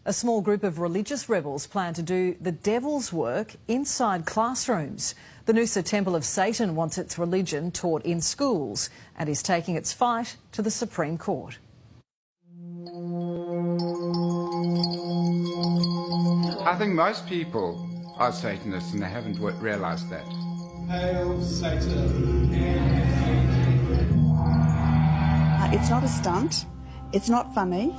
A small group of religious rebels plan to do the devil's work inside classrooms. The Noosa Temple of Satan wants its religion taught in schools and is taking its fight to the Supreme Court. I think most people are Satanists and they haven't realised that. Hail Satan. It's not a stunt. It's not funny.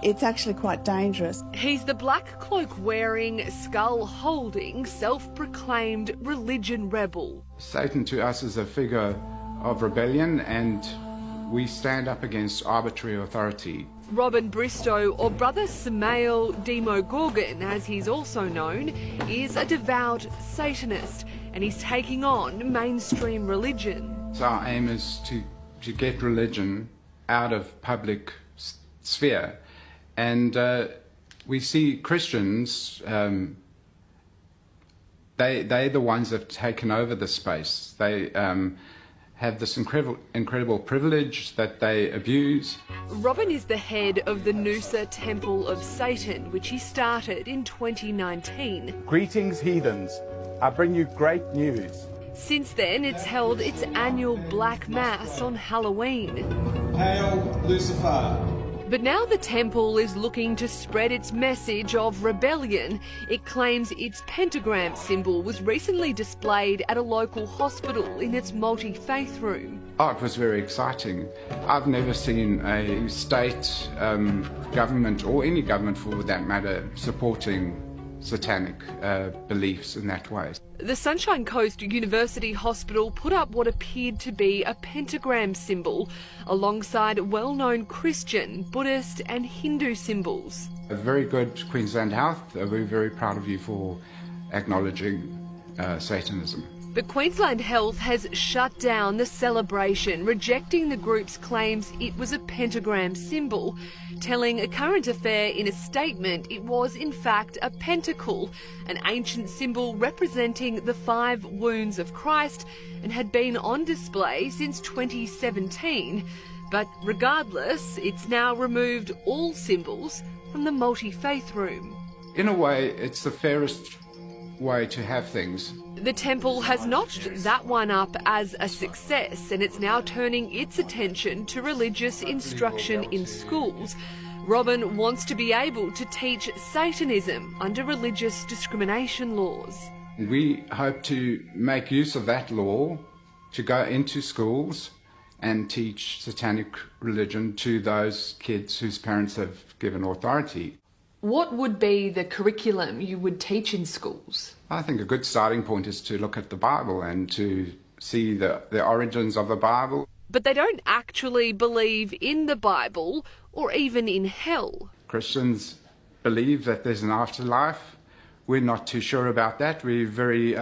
It's actually quite dangerous. He's the black cloak-wearing, skull-holding, self-proclaimed religion rebel. Satan to us is a figure of rebellion, and we stand up against arbitrary authority. Robin Bristow, or Brother Samael Demogorgon, as he's also known, is a devout Satanist, and he's taking on mainstream religion. So our aim is to get religion out of public sphere, and we see Christians, they're the ones that have taken over the space. They have this incredible privilege that they abuse. Robin is the head of the Noosa Temple of Satan, which he started in 2019. Greetings, heathens. I bring you great news. Since then, it's held its annual Black Mass on Halloween. Hail Lucifer. But now the temple is looking to spread its message of rebellion. It claims its pentagram symbol was recently displayed at a local hospital in its multi-faith room. Oh, it was very exciting. I've never seen a state government, or any government for that matter, supporting satanic beliefs in that way. The Sunshine Coast University Hospital put up what appeared to be a pentagram symbol alongside well-known Christian, Buddhist and Hindu symbols. A very good Queensland Health. We're very proud of you for acknowledging Satanism. But Queensland Health has shut down the celebration, rejecting the group's claims it was a pentagram symbol, telling A Current Affair in a statement it was in fact a pentacle, an ancient symbol representing the 5 wounds of Christ, and had been on display since 2017. But regardless, it's now removed all symbols from the multi-faith room. In a way, it's the fairest way to have things. The temple has notched that one up as a success, and it's now turning its attention to religious instruction in schools. Robin wants to be able to teach Satanism under religious discrimination laws. We hope to make use of that law to go into schools and teach satanic religion to those kids whose parents have given authority. What would be the curriculum you would teach in schools? I think a good starting point is to look at the Bible and to see the origins of the Bible. But they don't actually believe in the Bible or even in hell. Christians believe that there's an afterlife. We're not too sure about that. We're very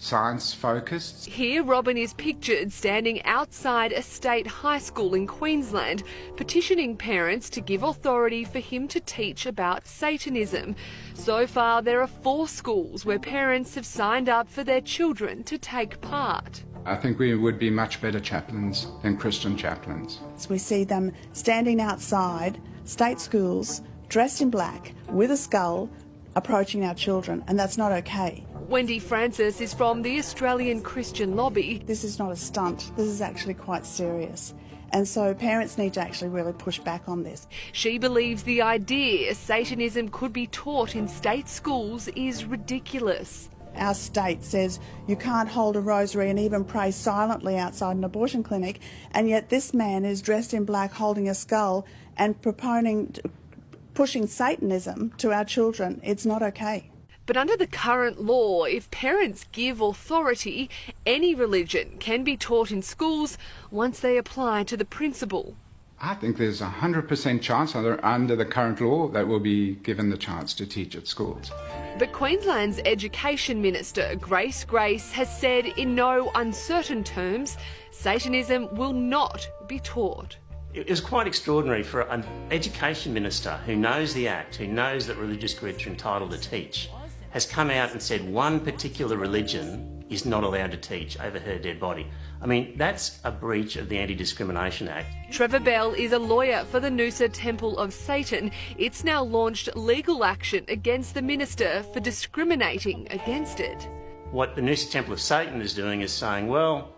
science-focused. Here, Robin is pictured standing outside a state high school in Queensland, petitioning parents to give authority for him to teach about Satanism. So far, there are 4 schools where parents have signed up for their children to take part. I think we would be much better chaplains than Christian chaplains. We see them standing outside state schools, dressed in black, with a skull, approaching our children, and that's not okay. Wendy Francis is from the Australian Christian Lobby. This is not a stunt. This is actually quite serious. And so parents need to actually really push back on this. She believes the idea Satanism could be taught in state schools is ridiculous. Our state says you can't hold a rosary and even pray silently outside an abortion clinic, and yet this man is dressed in black holding a skull and pushing Satanism to our children. It's not okay. But under the current law, if parents give authority, any religion can be taught in schools once they apply to the principal. I think there's a 100% chance under the current law that we'll be given the chance to teach at schools. But Queensland's Education Minister, Grace Grace, has said in no uncertain terms, Satanism will not be taught. It was quite extraordinary for an Education Minister who knows the Act, who knows that religious groups are entitled to teach, has come out and said one particular religion is not allowed to teach over her dead body. I mean, that's a breach of the Anti-Discrimination Act. Trevor Bell is a lawyer for the Noosa Temple of Satan. It's now launched legal action against the minister for discriminating against it. What the Noosa Temple of Satan is doing is saying, well,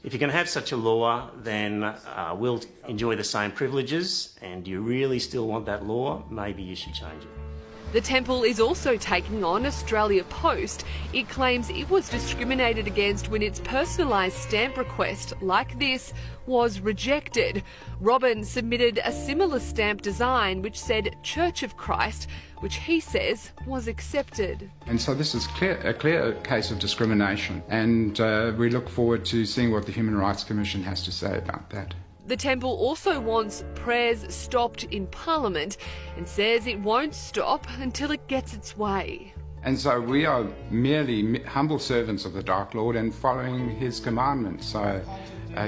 if you're going to have such a law, then we'll enjoy the same privileges, and do you really still want that law? Maybe you should change it. The temple is also taking on Australia Post. It claims it was discriminated against when its personalised stamp request, like this, was rejected. Robin submitted a similar stamp design which said Church of Christ, which he says was accepted. And so this is a clear case of discrimination, and we look forward to seeing what the Human Rights Commission has to say about that. The temple also wants prayers stopped in Parliament and says it won't stop until it gets its way. And so we are merely humble servants of the Dark Lord and following his commandments. So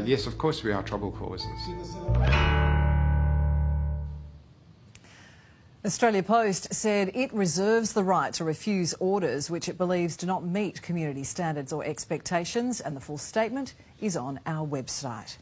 yes, of course we are trouble causers. Australia Post said it reserves the right to refuse orders which it believes do not meet community standards or expectations, and the full statement is on our website.